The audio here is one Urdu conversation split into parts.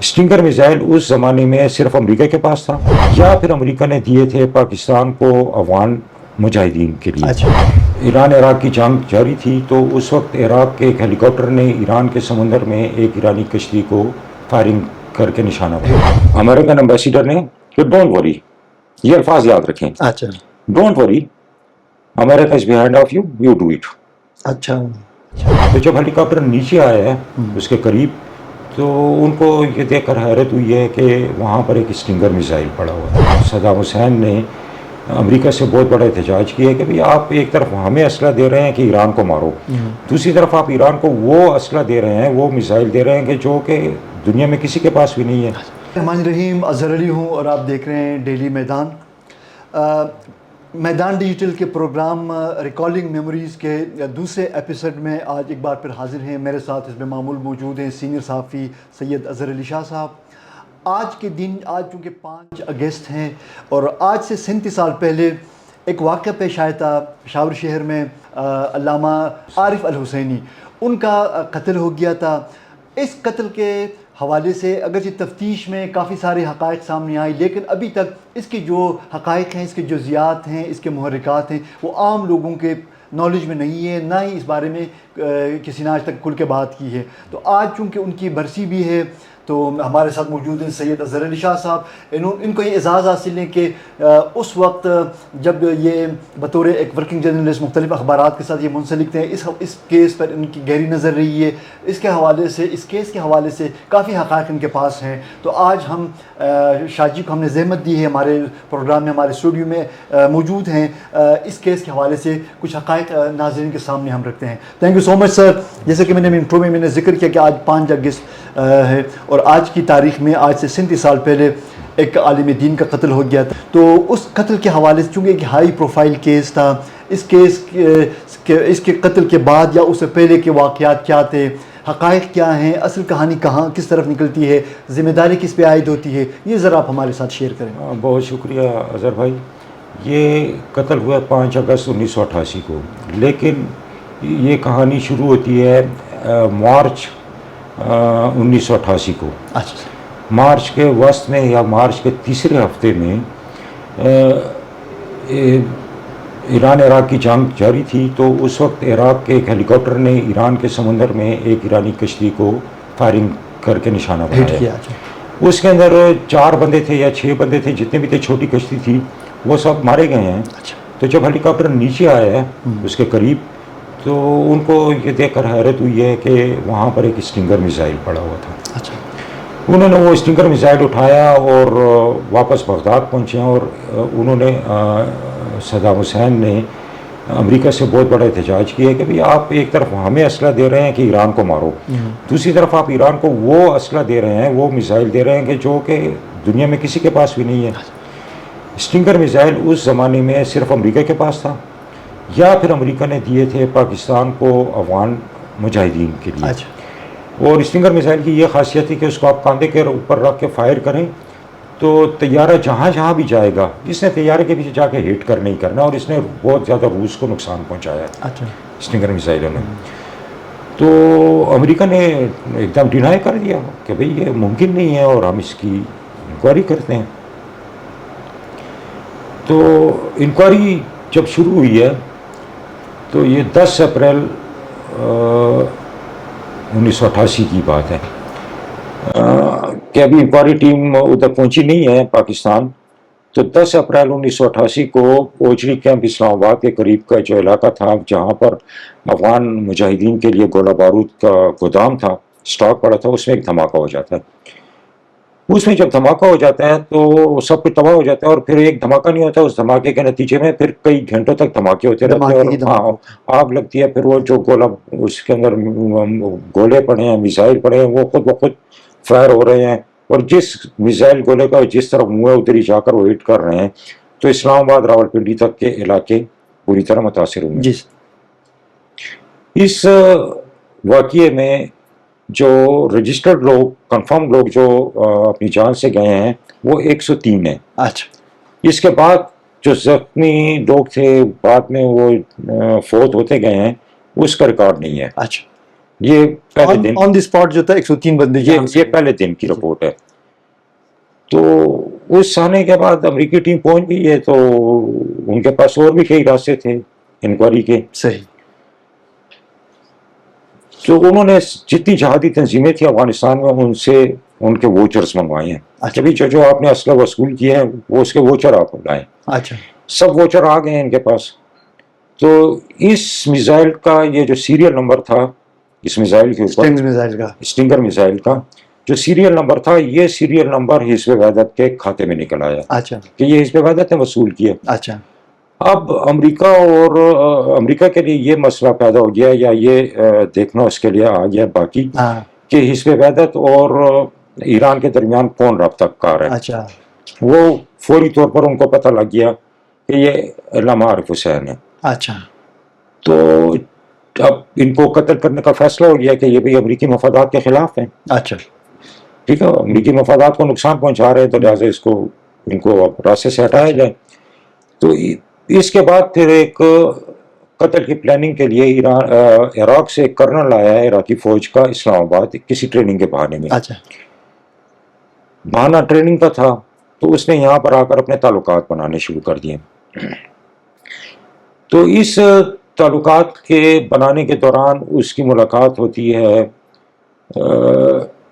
اسٹنگر میزائل اس زمانے میں صرف امریکہ کے پاس تھا یا پھر امریکہ نے دیے تھے پاکستان کو افغان مجاہدین کے لیے؟ ایران عراق کی جنگ جاری تھی تو اس وقت عراق کے ایک ہیلی کاپٹر نے ایران کے سمندر میں ایک ایرانی کشتی کو فائرنگ کر کے نشانہ بنایا۔ امریکن ایمبیسیڈر نے کہ ڈونٹ وری، یہ الفاظ یاد رکھیں، don't worry, America is behind of you, you do it. اچھا، تو جب ہیلی کاپٹر نیچے آیا ہے اس کے قریب تو ان کو یہ دیکھ کر حیرت ہوئی ہے کہ وہاں پر ایک اسٹنگر میزائل پڑا ہوا تھا۔ صدام حسین نے امریکہ سے بہت بڑا احتجاج کیا کہ بھئی آپ ایک طرف ہمیں اسلحہ دے رہے ہیں کہ ایران کو مارو، دوسری طرف آپ ایران کو وہ اسلحہ دے رہے ہیں، وہ میزائل دے رہے ہیں کہ جو کہ دنیا میں کسی کے پاس بھی نہیں ہے۔ رحمان الرحیم، اظہر علی ہوں اور آپ دیکھ رہے ہیں ڈیلی میدان۔ میدان ڈیجیٹل کے پروگرام ریکالنگ میموریز کے دوسرے ایپیسوڈ میں آج ایک بار پھر حاضر ہیں۔ میرے ساتھ اس میں معمول موجود ہیں سینئر صحافی سید اظہر علی شاہ صاحب۔ آج کے دن، آج چونکہ 5 اگست ہیں اور آج سے 37 سال پہلے ایک واقعہ پیش آیا تھا پشاور شہر میں، علامہ عارف الحسینی، ان کا قتل ہو گیا تھا۔ اس قتل کے حوالے سے اگرچہ تفتیش میں کافی سارے حقائق سامنے آئے، لیکن ابھی تک اس کے جو حقائق ہیں، اس کے جزیات ہیں، اس کے محرکات ہیں، وہ عام لوگوں کے نالج میں نہیں ہے، نہ ہی اس بارے میں کسی نے آج تک کھل کے بات کی ہے۔ تو آج چونکہ ان کی برسی بھی ہے تو ہمارے ساتھ موجود ہیں سید اظہر علی شاہ صاحب۔ ان کو یہ اعزاز حاصل ہے کہ اس وقت جب یہ بطور ایک ورکنگ جرنلسٹ مختلف اخبارات کے ساتھ یہ منسلک تھے، اس کیس پر ان کی گہری نظر رہی ہے، اس کیس کے حوالے سے کافی حقائق ان کے پاس ہیں۔ تو آج ہم شاہ جی کو ہم نے زحمت دی ہے، ہمارے پروگرام میں، ہمارے اسٹوڈیو میں موجود ہیں، اس کیس کے حوالے سے کچھ حقائق ناظرین کے سامنے ہم رکھتے ہیں۔ تھینک یو سو مچ سر۔ جیسے کہ میں نے انٹرو میں نے ذکر کیا کہ آج 5 اگست ہے اور آج کی تاریخ میں آج سے 37 سال پہلے ایک عالم دین کا قتل ہو گیا تھا۔ تو اس قتل کے حوالے سے چونکہ ایک ہائی پروفائل کیس تھا، اس کے قتل کے بعد یا اس سے پہلے کے واقعات کیا تھے، حقائق کیا ہیں، اصل کہانی کس طرف نکلتی ہے، ذمہ داری کس پہ عائد ہوتی ہے، یہ ذرا آپ ہمارے ساتھ شیئر کریں۔ بہت شکریہ اظہر بھائی۔ یہ قتل ہوا 5 اگست 1988 کو، لیکن یہ کہانی شروع ہوتی ہے مارچ 1988 کو۔ مارچ کے وسط میں یا مارچ کے تیسرے ہفتے میں ایران عراق کی جنگ جاری تھی تو اس وقت عراق کے ایک ہیلی کاپٹر نے ایران کے سمندر میں ایک ایرانی کشتی کو فائرنگ کر کے نشانہ بنایا۔ اس کے اندر 4 بندے تھے یا 6 بندے تھے، جتنے بھی تھے، چھوٹی کشتی تھی، وہ سب مارے گئے ہیں۔ تو جب ہیلی کاپٹر نیچے آیا ہے اس کے قریب تو ان کو یہ دیکھ کر حیرت ہوئی ہے کہ وہاں پر ایک اسٹنگر میزائل پڑا ہوا تھا۔ انہوں نے وہ اسٹنگر میزائل اٹھایا اور واپس بغداد پہنچے اور انہوں نے صدام حسین نے امریکہ سے بہت بڑا احتجاج کیا کہ بھئی آپ ایک طرف ہمیں اسلحہ دے رہے ہیں کہ ایران کو مارو، دوسری طرف آپ ایران کو وہ اسلحہ دے رہے ہیں، وہ میزائل دے رہے ہیں کہ جو کہ دنیا میں کسی کے پاس بھی نہیں ہے۔ اسٹنگر میزائل اس زمانے میں صرف امریکہ کے پاس تھا یا پھر امریکہ نے دیے تھے پاکستان کو افغان مجاہدین کے لیے۔ اور اسٹنگر میزائل کی یہ خاصیت تھی کہ اس کو آپ کاندھے کے اوپر رکھ کے فائر کریں تو طیارہ جہاں بھی جائے گا، اس نے طیارے کے پیچھے جا کے ہٹ کر نہیں کرنا، اور اس نے بہت زیادہ روس کو نقصان پہنچایا اسٹنگر میزائلوں نے۔ تو امریکہ نے ایک دم ڈینائی کر دیا کہ بھئی یہ ممکن نہیں ہے اور ہم اس کی انکوائری کرتے ہیں۔ تو انکوائری جب شروع ہوئی ہے تو یہ 10 اپریل 1988 کی بات ہے کہ ابھی انکوائری ٹیم ادھر پہنچی نہیں ہے پاکستان۔ تو 10 اپریل 1988 کو اوچری کیمپ اسلام آباد کے قریب کا جو علاقہ تھا جہاں پر افغان مجاہدین کے لیے گولہ بارود کا گودام تھا، اسٹاک پڑا تھا، اس میں ایک دھماکہ ہو جاتا ہے۔ اس میں جب دھماکہ ہو جاتا ہے تو سب کچھ تباہ ہو جاتا ہے، اور پھر ایک دھماکہ نہیں ہوتا، اس دھماکے کے نتیجے میں پھر کئی گھنٹوں تک دھماکے ہوتے رہتے ہیں اور آگ لگتی ہے۔ پھر وہ جو اس کے اندر گولے پڑے ہیں، میزائل پڑے ہیں، وہ خود بخود فائر ہو رہے ہیں، اور جس میزائل گولے کا جس طرف منہ ہے ادھر ہی جا کر وہ ہٹ کر رہے ہیں۔ تو اسلام آباد راولپنڈی تک کے علاقے پوری طرح متاثر ہوئے۔ اس واقعے میں جو رجسٹرڈ لوگ، کنفرم لوگ جو اپنی جان سے گئے ہیں وہ 103 ہیں۔ اس کے بعد جو زخمی لوگ تھے بعد میں وہ فوت ہوتے گئے ہیں، اس کا ریکارڈ نہیں ہے۔ یہ پہلے دن آن دی اسپاٹ جو تھا 103 بندے یہ پہلے دن کی رپورٹ ہے. تو اس آنے کے بعد امریکی ٹیم پہنچ گئی ہے, تو ان کے پاس اور بھی کئی راستے تھے انکوائری کے. صحیح. تو انہوں نے جتنی جہادی تنظیمیں تھیں افغانستان میں ان سے ان کے ووچرز منگوائے ہیں. اچھا, جو آپ نے اسلحہ وصول کیا ہے وہ اس کے ووچر آپ لائیں. اچھا, سب ووچر آ گئے ہیں ان کے پاس. تو اس میزائل کا یہ جو سیریل نمبر تھا اس میزائل کے اوپر, اسٹنگر میزائل کا جو سیریل نمبر تھا, یہ سیریل نمبر حزب وحدت کے کھاتے میں نکل آیا. اچھا, کہ یہ حزب وحدت نے وصول کیا. اچھا. اب امریکہ کے لیے یہ مسئلہ پیدا ہو گیا, یا یہ دیکھنا اس کے لیے آ گیا باقی کہ حزب وحدت اور ایران کے درمیان کون رابطہ کار ہے. اچھا. وہ فوری طور پر ان کو پتہ لگ گیا کہ یہ علامہ عارف حسین ہے. اچھا. تو اب ان کو قتل کرنے کا فیصلہ ہو گیا کہ یہ بھی امریکی مفادات کے خلاف ہیں. اچھا, ٹھیک ہے, امریکی مفادات کو نقصان پہنچا رہے ہیں, تو لہٰذا ان کو اب راستے سے ہٹایا جائے. تو اس کے بعد پھر ایک قتل کی پلاننگ کے لیے عراق سے ایک کرنل آیا ہے عراقی فوج کا اسلام آباد کسی ٹریننگ کے بہانے میں. اچھا. بہانہ ٹریننگ کا تھا, تو اس نے یہاں پر آ کر اپنے تعلقات بنانے شروع کر دیے. تو اس تعلقات کے بنانے کے دوران اس کی ملاقات ہوتی ہے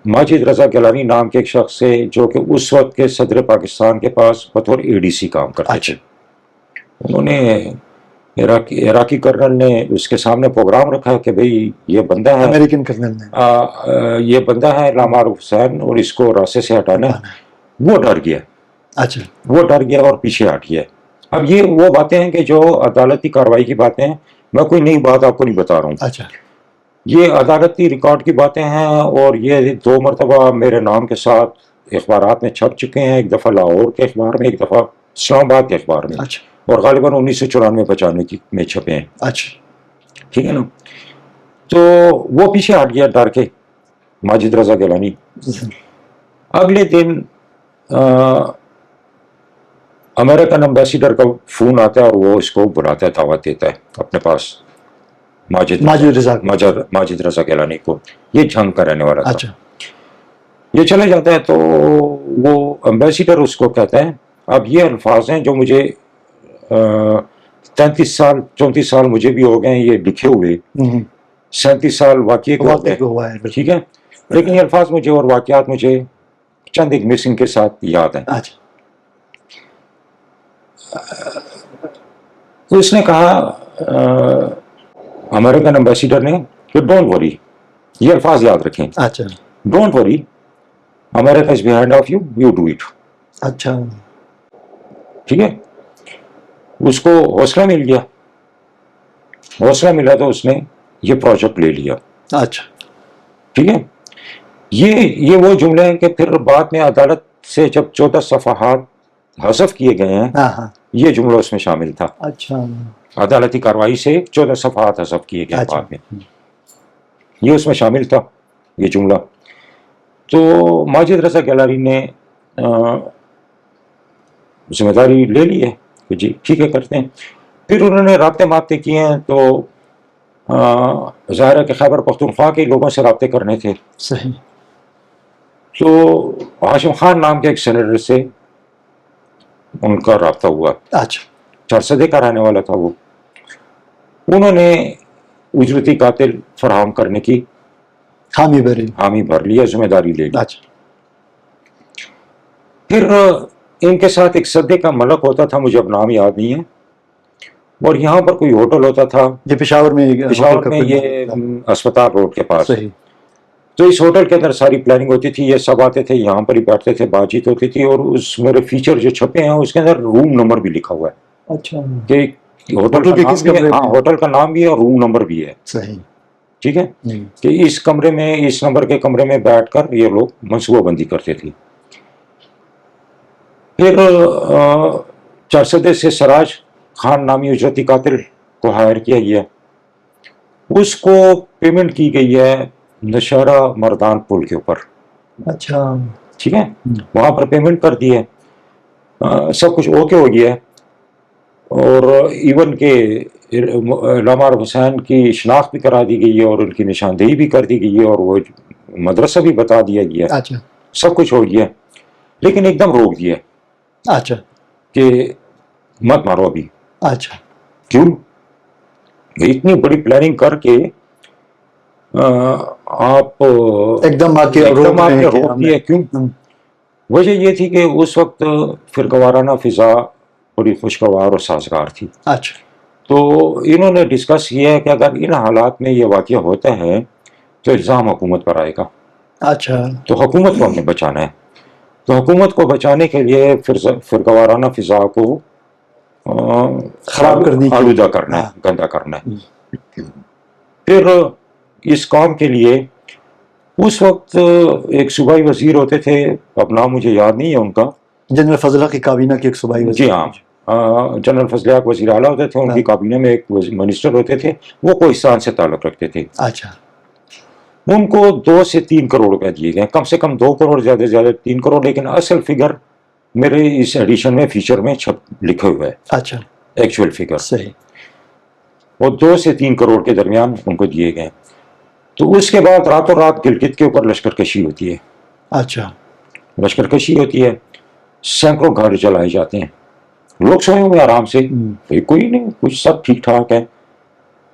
ماجد رضا گیلانی نام کے ایک شخص سے, جو کہ اس وقت کے صدر پاکستان کے پاس بطور ADC کام کرتے تھے. انہوں نے عراقی کرنل نے اس کے سامنے پروگرام رکھا کہ بھئی یہ بندہ ہے, امریکن کرنل نے, یہ بندہ ہے علامہ عارف حسین, اور اس کو راستے سے ہٹانا ہے. وہ ڈر گیا. اچھا. وہ ڈر گیا اور پیچھے ہٹ گیا. اب یہ وہ باتیں ہیں کہ جو عدالتی کارروائی کی باتیں ہیں, میں کوئی نئی بات آپ کو نہیں بتا رہا ہوں. اچھا. یہ عدالتی ریکارڈ کی باتیں ہیں, اور یہ 2 مرتبہ میرے نام کے ساتھ اخبارات میں چھپ چکے ہیں. ایک دفعہ لاہور کے اخبار میں, ایک دفعہ اسلام آباد کے اخبار میں. اچھا. اور غالباً 1994-95 میں چھپے ہیں. اچھا. ٹھیک ہے نا. تو وہ پیچھے ہٹ گیا ڈر کے, ماجد رضا گیلانی. اگلے دن امریکن امبیسیڈر کا فون آتا ہے, اور وہ اس کو بلاتا ہے, دعوت دیتا ہے اپنے پاس ماجد رضا گیلانی کو. یہ جھنگ کا رہنے والا تھا. اچھا. یہ چلے جاتا ہے, تو وہ امبیسیڈر اس کو کہتا ہے, اب یہ الفاظ ہیں جو مجھے 34 سال مجھے بھی ہو گئے ہیں یہ لکھے ہوئے, 37 سال واقعے کے ہو گئے, ٹھیک ہے, لیکن یہ الفاظ مجھے اور واقعات مجھے چند ایک مسنگ کے ساتھ یاد ہیں. اس نے کہا امریکن امبیسیڈر نے کہ ڈونٹ وری, یہ الفاظ یاد رکھیں. اچھا. Don't worry, America is behind of you, you do it. اچھا. ٹھیک ہے. اس کو حوصلہ مل گیا. حوصلہ ملا تو اس نے یہ پروجیکٹ لے لیا. اچھا. ٹھیک ہے. یہ وہ جملے ہیں کہ پھر بعد میں عدالت سے جب 14 صفحات حذف کیے گئے ہیں, یہ جملہ اس میں شامل تھا. اچھا. عدالتی کارروائی سے 14 صفحات حذف کیے گئے بعد میں, یہ اس میں شامل تھا یہ جملہ. تو ماجد رضا گیلانی نے ذمہ داری لے لی ہے کہ جی ٹھیک ہے کرتے ہیں. پھر انہوں نے رابطے مابطے کیے ہیں, تو ظاہر ہے کہ خیبر پختونخوا کے لوگوں سے رابطے کرنے تھے. صحیح. تو ہاشم خان نام کے ایک سینیٹر سے ان کا رابطہ ہوا. اچھا. چارسدے کا رہنے والا تھا وہ. انہوں نے اجرتی قاتل فراہم کرنے کی حامی بھر لیا, ذمہ داری لے لی. اچھا. پھر ان کے ساتھ ایک سدے کا ملک ہوتا تھا, مجھے اب نام یاد نہیں ہے, اور یہاں پر کوئی ہوٹل ہوتا تھا, یہ پشاور میں یہ اسپتال روڈ کے پاس. صحیح. تو اس ہوٹل کے اندر ساری پلاننگ ہوتی تھی, یہ سب آتے تھے, یہاں پر ہی بیٹھتے تھے, بات چیت ہوتی تھی, اور اس میرے فیچر جو چھپے ہیں اس کے اندر روم نمبر بھی لکھا ہوا ہے. اچھا. کہ ہوٹل کا نام بھی ہے اور روم نمبر بھی ہے. صحیح. ٹھیک ہے, کہ اس کمرے میں, اس نمبر کے کمرے میں بیٹھ کر یہ لوگ منصوبہ بندی کرتے تھے. پھر چارسدے سے سراج خان نامی اجرتی قاتل کو ہائر کیا گیا. اس کو پیمنٹ کی گئی ہے نشہرہ مردان پل کے اوپر. اچھا. ٹھیک ہے, وہاں پر پیمنٹ کر دی ہے, سب کچھ اوکے ہو گیا ہے. اور ایون کہ علامہ عارف حسین کی شناخت بھی کرا دی گئی ہے اور ان کی نشاندہی بھی کر دی گئی ہے اور وہ مدرسہ بھی بتا دیا گیا ہے. اچھا سب کچھ ہو گیا لیکن ایک دم روک دیا اچھا کہ مت مارو ابھی. اچھا کیوں؟ اتنی بڑی پلاننگ کر کے آپ ایک دم آ کے روک روک دیا. کیوں؟ وجہ یہ تھی کہ اس وقت فرقہ وارانہ فضا بڑی خوشگوار اور سازگار تھی. اچھا تو انہوں نے ڈسکس کیا ہے کہ اگر ان حالات میں یہ واقعہ ہوتا ہے تو الزام حکومت پر آئے گا. اچھا تو حکومت کو ہم نے بچانا ہے. تو حکومت کو بچانے کے لیے فرقہ وارانہ فضا کو خراب کرنے کی آلودہ کرنا ہے, گندا کرنا ہے. پھر اس کام کے لیے اس وقت ایک صوبائی وزیر ہوتے تھے, اب نام مجھے یاد نہیں ہے ان کا, جنرل فضل حق کی کابینہ کے ایک صوبائی وزیر. جی ہاں, جنرل فضل حق وزیر اعلیٰ ہوتے تھے, ان کی کابینہ میں ایک منسٹر ہوتے تھے, وہ کوہستان سے تعلق رکھتے تھے. اچھا ان کو 2 سے 3 کروڑ روپے دیے گئے, کم سے کم 2 کروڑ, زیادہ سے زیادہ 3 کروڑ, لیکن اصل فگر میرے اس ایڈیشن میں فیچر میں لکھے ہوئے ہے. اچھا ایکچوئل فگر صحیح. وہ 2 سے 3 کروڑ کے درمیان ان کو دیے گئے. تو اس کے بعد راتوں رات گلگت کے اوپر لشکر کشی ہوتی ہے. اچھا لشکر کشی ہوتی ہے, سینکڑوں گھر جلائے جاتے ہیں, لوگ سوئے ہوئے آرام سے, کوئی نہیں, کچھ سب ٹھیک ٹھاک ہے,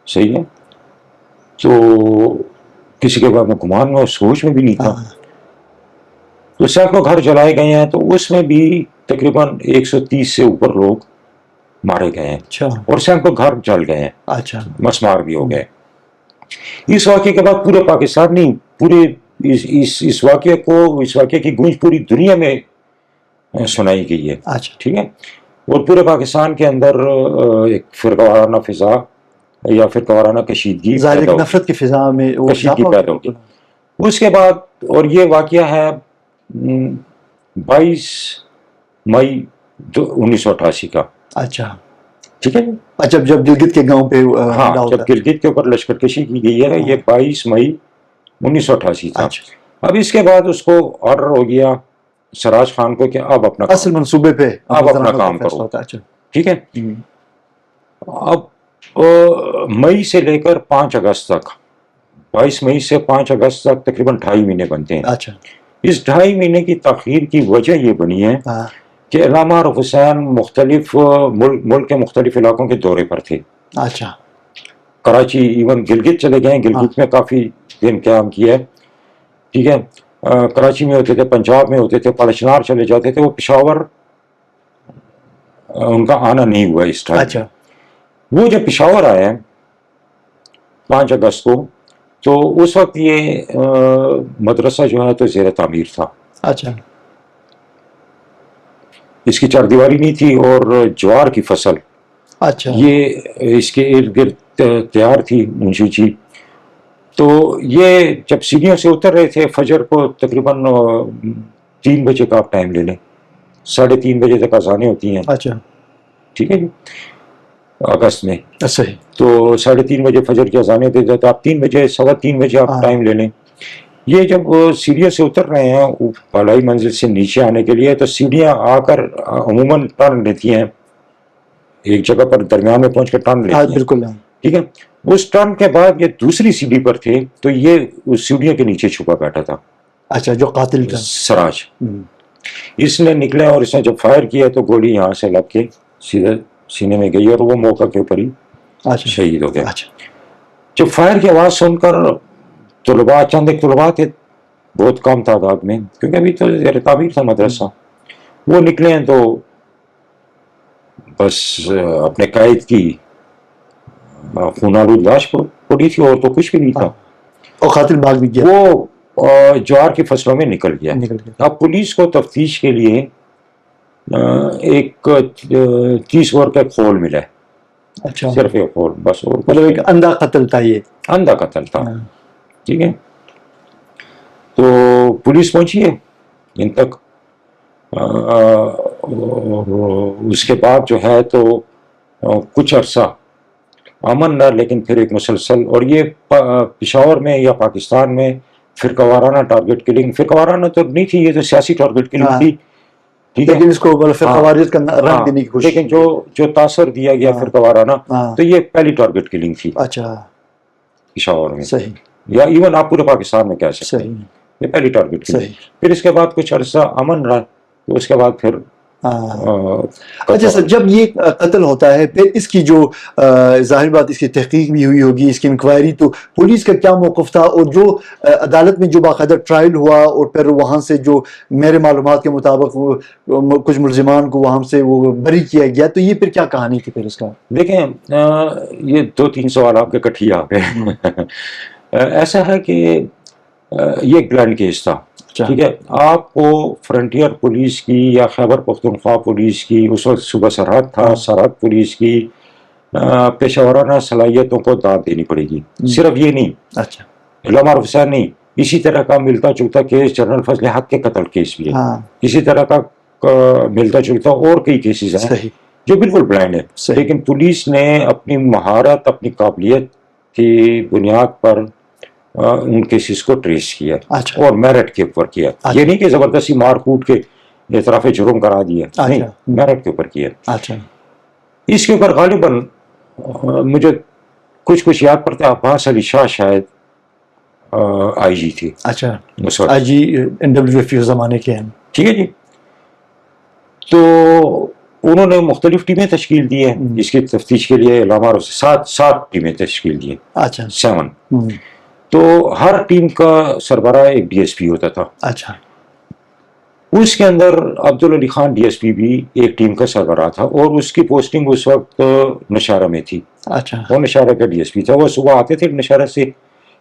صحیح ہے. تو کسی کے بارے میں گمان میں اور سوچ میں بھی نہیں تھا. تو سینکڑوں گھر جلائے گئے ہیں, تو اس میں بھی تقریباً 130 سے اوپر لوگ مارے گئے ہیں اور سینکڑوں گھر جل گئے ہیں. اچھا مسمار بھی ہو گئے. اس واقعے کے بعد پورے پاکستان نہیں, پورے اس واقعے کی گونج پوری دنیا میں سنائی گئی ہے. ٹھیک ہے. اور پورے پاکستان کے اندر ایک فرقہ وارانہ فضا یا فرقہ وارانہ کشیدگی نفرت کی فضا میں پیدا ہوگی. اس کے بعد, اور یہ واقعہ ہے 22 مئی 1988 کا. اچھا ٹھیک ہے. اچھا جب گلگت کے گاؤں پہ, ہاں, جب گلگت کے اوپر لشکر کشی کی گئی ہے, یہ 22 مئی 1988 تھا. اب اس کے بعد اس کو آرڈر ہو گیا سراج خان کو کہ اب اپنا اصل منصوبے پہ اب اپنا کام کرو. ٹھیک ہے. اب مئی سے لے کر 5 اگست تک, 22 مئی سے 5 اگست تک تقریباً 2.5 مہینے بنتے ہیں. اچھا اس 2.5 مہینے کی تاخیر کی وجہ یہ بنی ہے کہ علامہ عارف حسین مختلف ملک کے مختلف علاقوں کے دورے پر تھے. اچھا کراچی, ایون گلگت چلے گئے, گلگت میں کافی دن قیام کیا ہے. ٹھیک ہے. کراچی میں ہوتے تھے, پنجاب میں ہوتے تھے, پلچنار چلے جاتے تھے. وہ پشاور ان کا آنا نہیں ہوا اس ٹائم. اچھا وہ جب پشاور آئے 5 اگست کو, تو اس وقت یہ مدرسہ جو ہے تو زیر تعمیر تھا. اچھا اس کی چاردیواری نہیں تھی اور جوار کی فصل اچھا یہ اس کے ارد گرد تیار تھی اونچی. تو یہ جب سیڑھیوں سے اتر رہے تھے فجر کو, تقریباً 3 بجے کا آپ ٹائم لے لیں, 3:30 بجے تک اذانیں ہوتی ہیں. اچھا ٹھیک ہے جی, اگست میں. صحیح. تو 3:30 بجے فجر کی اذانیں دیتے, تو آپ 3 بجے 3:15 بجے آپ ٹائم لے لیں. یہ جب سیڑھیوں سے اتر رہے ہیں بالائی منزل سے نیچے آنے کے لیے, تو سیڑھیاں آ کر عموماً ٹرن لیتی ہیں ایک جگہ پر, درمیان میں پہنچ کر ٹرن لیتی ہیں. بالکل. ٹھیک ہے. اس ٹرن کے بعد یہ دوسری سیڑھی پر تھے, تو یہ اس سیڑھیوں کے نیچے چھپا بیٹھا تھا. اچھا, جو قاتل تھا سراج. اس نے نکلے اور اس نے جب فائر کیا تو گولی یہاں سے لگ کے سیدھے سینے میں گئی اور وہ موقع کے اوپر ہی شہید ہو گیا. جب فائر کی آواز سن کر طلباء, چند ایک طلباء تھے بہت کم تعداد میں, کیونکہ ابھی تو زیر تعمیر تھا مدرسہ, وہ نکلے ہیں تو بس اپنے قائد کی خونالود لاش پڑی تھی, اور تو کچھ بھی نہیں تھا. اور قاتل بھاگ بھی گیا. وہ جوار کی فصلوں میں نکل گیا. اب پولیس کو تفتیش کے لیے ایک 30 بور کا کھول ملا. اچھا, صرف ایک کھول بس. مطلب ایک اندھا قتل تھا, یہ اندھا قتل تھا. ٹھیک ہے. تو پولیس پہنچی ہے ان تک. اس کے بعد جو ہے تو کچھ عرصہ امن نہ, لیکن پھر ایک مسلسل, اور یہ پشاور میں یا پاکستان میں فرقہ وارانہ ٹارگٹ کلنگ, فرقہ وارانہ تو نہیں تھی, یہ تو سیاسی ٹارگٹ کلنگ تھی. لیکن اس کو فرقہ واریت کا رنگ دینے کی کوشش. لیکن جو تاثر دیا گیا فرقہ وارانہ, تو یہ پہلی ٹارگٹ کلنگ تھی اچھا پشاور میں, صحیح, یا ایون آپ پورے پاکستان میں کہہ سکتے ہیں, یہ پہلی ٹارگٹ کلنگ. پھر اس کے بعد کچھ عرصہ امن رہا, تو اس کے بعد پھر اچھا سر, جب یہ قتل ہوتا ہے پھر اس کی جو ظاہر بات اس کی تحقیق بھی ہوئی ہوگی, اس کی انکوائری, تو پولیس کا کیا موقف تھا, اور جو عدالت میں جو باقاعدہ ٹرائل ہوا اور پھر وہاں سے جو میرے معلومات کے مطابق کچھ ملزمان کو وہاں سے وہ بری کیا گیا, تو یہ پھر کیا کہانی تھی پھر اس کا؟ دیکھیں یہ 2-3 سوال آپ کے کٹھی آ گئے. ایسا ہے کہ یہ ایک بلائنڈ کیس تھا, ٹھیک ہے. آپ کو فرنٹیئر پولیس کی یا خیبر پختونخوا پولیس کی, اس وقت صوبہ سرحد تھا, سرحد پولیس کی پیشہ ورانہ صلاحیتوں کو داد دینی پڑے گی. صرف یہ نہیں, اچھا علامہ حسین نہیں, اسی طرح کا ملتا جلتا کیس جنرل فضل حق کے قتل کیس بھی ہے, اسی طرح کا ملتا جلتا اور کئی کیسز ہیں جو بالکل بلائنڈ ہے. لیکن پولیس نے اپنی مہارت, اپنی قابلیت کی بنیاد پر ان کیسز کو ٹریس کیا اور میرٹ کے اوپر کیا. یہ نہیں کہ زبردستی مار کوٹ کے اعتراف جرم کرا دیا, نہیں, میرٹ کے اوپر کیا. اس کے اوپر غالباً مجھے کچھ یاد پڑتا ہے, عباس علی شاہ شاید آئی جی تھی. اچھا, آئی جی NWFU زمانے کے ہیں, ٹھیک ہے جی. تو انہوں نے مختلف ٹیمیں تشکیل دی ہیں اس کی تفتیش کے لیے. علامہ 7 ٹیمیں تشکیل دی ہیں. اچھا 7. تو ہر ٹیم کا سربراہ ایک DSP ہوتا تھا. اچھا, اس کے اندر عبدالعلی خان DSP بھی ایک ٹیم کا سربراہ تھا, اور اس کی پوسٹنگ اس وقت نشارہ میں تھی. اچھا, وہ نشارہ کا DSP تھا. وہ صبح آتے تھے نشارہ سے,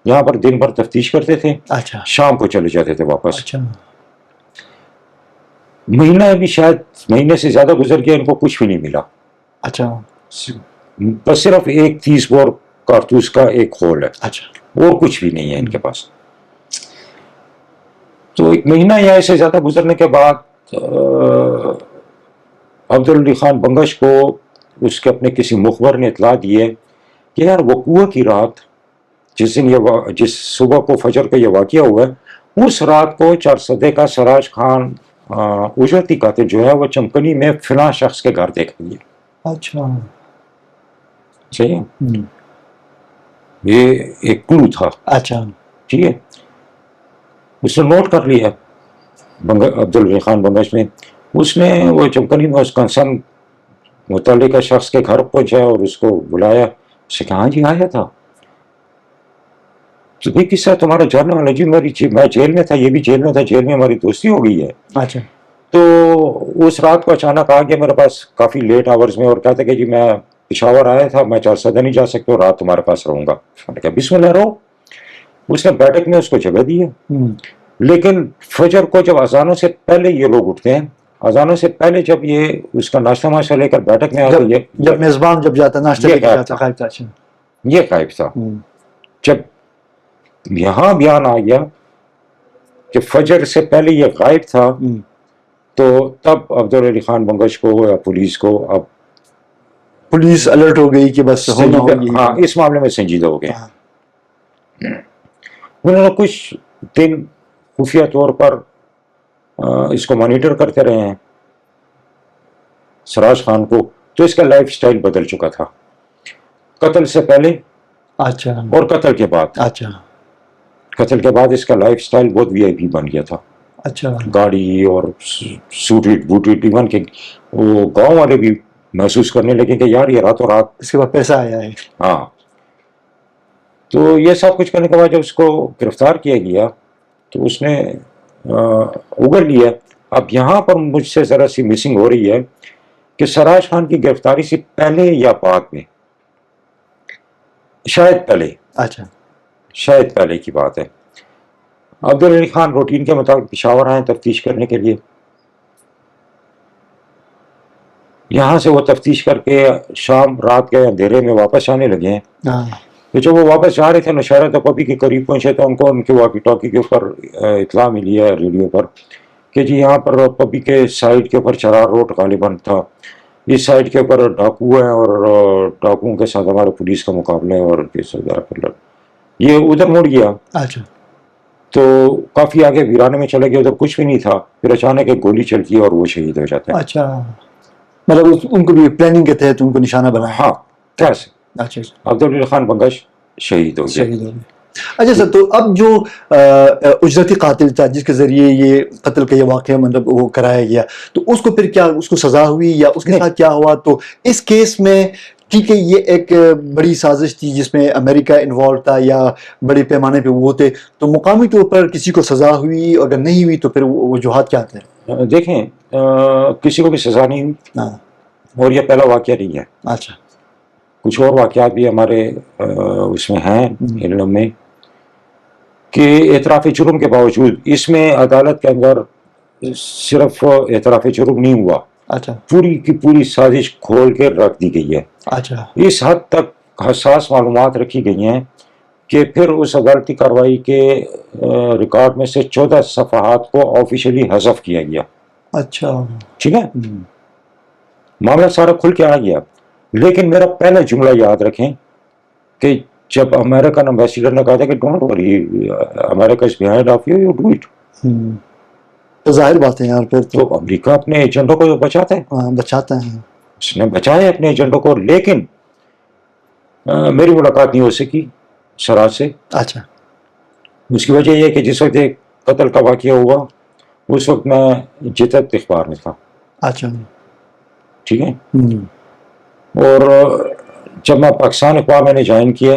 یہاں پر دن بھر تفتیش کرتے تھے, اچھا, شام کو چلے جاتے تھے واپس. اچھا, مہینہ بھی شاید مہینے سے زیادہ گزر گیا, ان کو کچھ بھی نہیں ملا. اچھا, بس صرف ایک 30 بور کارتوس کا ایک ہول ہے, اچھا, اور کچھ بھی نہیں ہے ان کے پاس. تو ایک مہینہ یا ایسے زیادہ گزرنے کے بعد عبدالعلی خان بنگش کو اس کے اپنے کسی مخبر نے اطلاع دی ہے کہ یار وقوع کی رات, جس صبح کو فجر کا یہ واقعہ ہوا ہے, اس رات کو 4 سدے کا سراج خان اجرتی قاتل جو ہے وہ چمکنی میں فلاں شخص کے گھر دیکھا گیا. اچھا, صحیح, یہ ایک کلو تھا. اچھا, ٹھیک ہے. اس نے نوٹ کر لیا عبدالعلی خان بنگش نے. اس نے وہ چمکنی میں اس کنسرن متعلقہ شخص کے گھر پہنچا اور اس کو بلایا. اس نے کہا ہاں جی آیا تھا. تو یہ قصہ تمہارا جاننے والا, جی میں جیل میں تھا, یہ بھی جیل میں تھا, جیل میں ہماری دوستی ہو گئی ہے. اچھا, تو اس رات کو اچانک آ گیا میرے پاس کافی لیٹ آورز میں, اور کہتا کہ جی میں پشاور آیا تھا, میں 4 سدے نہیں جا سکتا, رات تمہارے پاس رہوں گا. میں نے کہا بسم اللہ رہو. اس نے بیٹھک میں اس کو جگہ دی ہے. لیکن فجر کو جب اذانوں سے پہلے یہ لوگ اٹھتے ہیں, اذانوں سے پہلے جب یہ اس کا ناشتہ ماشتہ لے کر بیٹھک میں آتے, جب میزبان جب جاتا ناشتہ لے کے جاتا, یہ غائب تھا. جب یہاں بیان آ گیا کہ فجر سے پہلے یہ غائب تھا, تو تب عبدالعلی خان بنگش کو یا پولیس کو, اب پولیس الرٹ ہو گئی کہ بس ہونا ہوگی, ہاں اس معاملے میں سنجیدہ ہو گئے. انہوں نے کچھ دن خفیہ طور پر اس کو مانیٹر کرتے رہے ہیں سراج خان کو. تو اس کا لائف سٹائل بدل چکا تھا قتل سے پہلے, اچھا, اور قتل کے بعد. اچھا, قتل کے بعد اس کا لائف سٹائل بہت VIP بن گیا تھا. اچھا, گاڑی اور سوٹیڈ بوٹیڈ, ایون کہ وہ گاؤں والے بھی محسوس کرنے لگے کہ یار یہ راتوں رات اس کے بعد پیسہ آیا ہے. ہاں. تو یہ سب کچھ کرنے کے بعد جب اس کو گرفتار کیا گیا تو اس نے اگل لیا. اب یہاں پر مجھ سے ذرا سی مسنگ ہو رہی ہے کہ سراج خان کی گرفتاری سے پہلے یا بعد میں, شاید پہلے, اچھا, شاید پہلے کی بات ہے. عبدالعلی خان روٹین کے مطابق پشاور آئے تفتیش کرنے کے لیے. یہاں سے وہ تفتیش کر کے شام رات کے اندھیرے میں واپس آنے لگے ہیں. تو جب وہ واپس جا رہے تھے نوشہرہ توپی کے قریب پہنچے تو ان کو ان کے واکی ٹاکی کے اوپر اطلاع ملی ہے ریڈیو پر کہ جی یہاں پر پبی کے سائڈ کے اوپر چرار روڈ غالباً تھا, اس سائڈ کے اوپر ڈاکو ہیں اور ڈاکوؤں کے ساتھ ہمارے پولیس کا مقابلہ ہے اور یہ ادھر مڑ گیا. اچھا, تو کافی آگے ویرانے میں چلے گئے، ادھر کچھ بھی نہیں تھا، پھر اچانک ایک گولی چلتی ہے اور وہ شہید ہو جاتے ہیں. اچھا، مطلب ان کو بھی پلاننگ کے تحت ان کو نشانہ بنایا. ہاں کیسے اچھا عبدالعلی خان بنگش شہید ہو گیا. شہید ہو گئے. اچھا سر، تو اب جو اجرتی قاتل تھا جس کے ذریعے یہ قتل کا یہ واقعہ مطلب وہ کرایا گیا، تو اس کو پھر کیا اس کو سزا ہوئی یا اس کے ساتھ کیا ہوا؟ تو اس کیس میں ٹھیک ہے یہ ایک بڑی سازش تھی جس میں امریکہ انوالو تھا یا بڑے پیمانے پہ وہ تھے، تو مقامی طور پر کسی کو سزا ہوئی؟ اگر نہیں ہوئی تو پھر وجوہات کیا تھے؟ دیکھیں کسی کو بھی سزا نہیں ہوئی، ہاں. اور یہ پہلا واقعہ نہیں ہے. اچھا. کچھ اور واقعات بھی ہمارے اس میں ہیں علم میں کہ اعتراف جرم کے باوجود اس میں عدالت کے اندر صرف اعتراف جرم نہیں ہوا، اچھا. پوری کی پوری سازش کھول کے رکھ دی گئی ہے. اچھا. اس حد تک حساس معلومات رکھی گئی ہیں کہ پھر اس عدالتی کارروائی کے ریکارڈ میں سے 14 صفحات کو آفیشلی حذف کیا گیا. اچھا. ٹھیک ہے، معاملہ سارا کھل کے آ گیا. لیکن میرا پہلا جملہ یاد رکھیں کہ جب امریکن امبیسیڈر نے کہا تھا کہ don't worry America is behind of you, you do it. تو ظاہر بات ہے یار، پھر تو امریکہ اپنے ایجنٹوں کو بچاتا ہے. ہاں بچاتا ہے، اس نے بچایا اپنے ایجنٹوں کو. لیکن میری ملاقات نہیں ہو سکی سراج سے. اچھا. اس کی وجہ یہ کہ جس وقت ایک قتل کا واقعہ ہوا اس وقت میں جدت اخبار میں تھا. اچھا. ٹھیک ہے، اور جب میں پاکستان اخبار میں نے جوائن کیا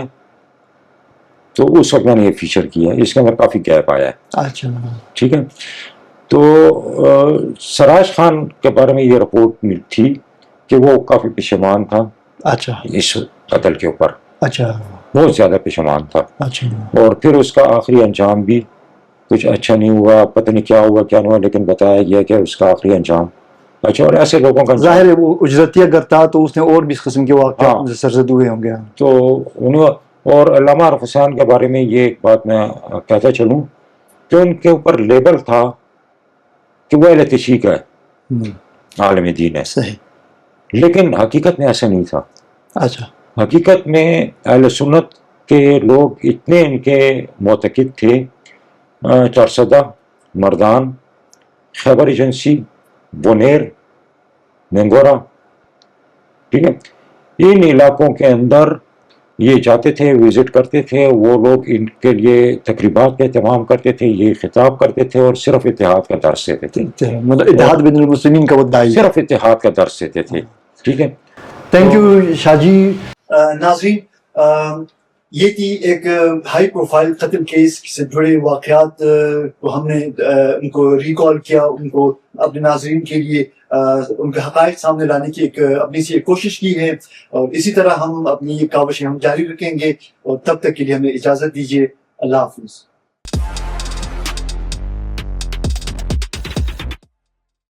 تو اس وقت میں نے یہ فیچر کیا. اس کے اندر کافی گیپ آیا ہے. اچھا. ٹھیک ہے، تو سراج خان کے بارے میں یہ رپورٹ تھی کہ وہ کافی پشیمان تھا. اچھا. اس قتل کے اوپر اچھا. بہت زیادہ پشیمان تھا. اچھا. اور پھر اس کا آخری انجام بھی کچھ اچھا نہیں ہوا. پتہ نہیں کیا ہوا کیا نہیں ہوا، لیکن بتایا گیا کہ اس کا آخری انجام اچھا. اور ایسے لوگوں کا ظاہر ہے وہ اجرتی اگر تھا تو اس نے اور بھی اس قسم کے واقعات سرزد ہوئے ہوں گے. تو اور علامہ عارف حسین کے بارے میں یہ ایک بات میں کہتا چلوں کہ ان کے اوپر لیبل تھا کہ وہ اہل تشیع ہے، عالم دین ہے. صحیح. لیکن حقیقت میں ایسا نہیں تھا. اچھا. حقیقت میں اہل سنت کے لوگ اتنے ان کے معتقد تھے. چارسدہ، مردان، خیبر ایجنسی، بونیر، مینگورا، ٹھیک ہے، ان علاقوں کے اندر یہ جاتے تھے، وزٹ کرتے تھے. وہ لوگ ان کے لیے تقریبات کا اہتمام کرتے تھے، یہ خطاب کرتے تھے اور صرف اتحاد کا درس دیتے تھے. مطلب اتحاد بین المسلمین کا وہ داعی، صرف اتحاد کا درس دیتے تھے. ٹھیک ہے. تھینک یو شاہ جی. ناظرین، یہ تھی ایک ہائی پروفائل قتل کیس سے جڑے واقعات کو ہم نے ان کو ریکال کیا، ان کو اپنے ناظرین کے لیے ان کے حقائق سامنے لانے کی ایک اپنی سی ایک کوشش کی ہے. اور اسی طرح ہم اپنی یہ کاوشیں ہم جاری رکھیں گے. اور تب تک کے لیے ہمیں اجازت دیجیے. اللہ حافظ.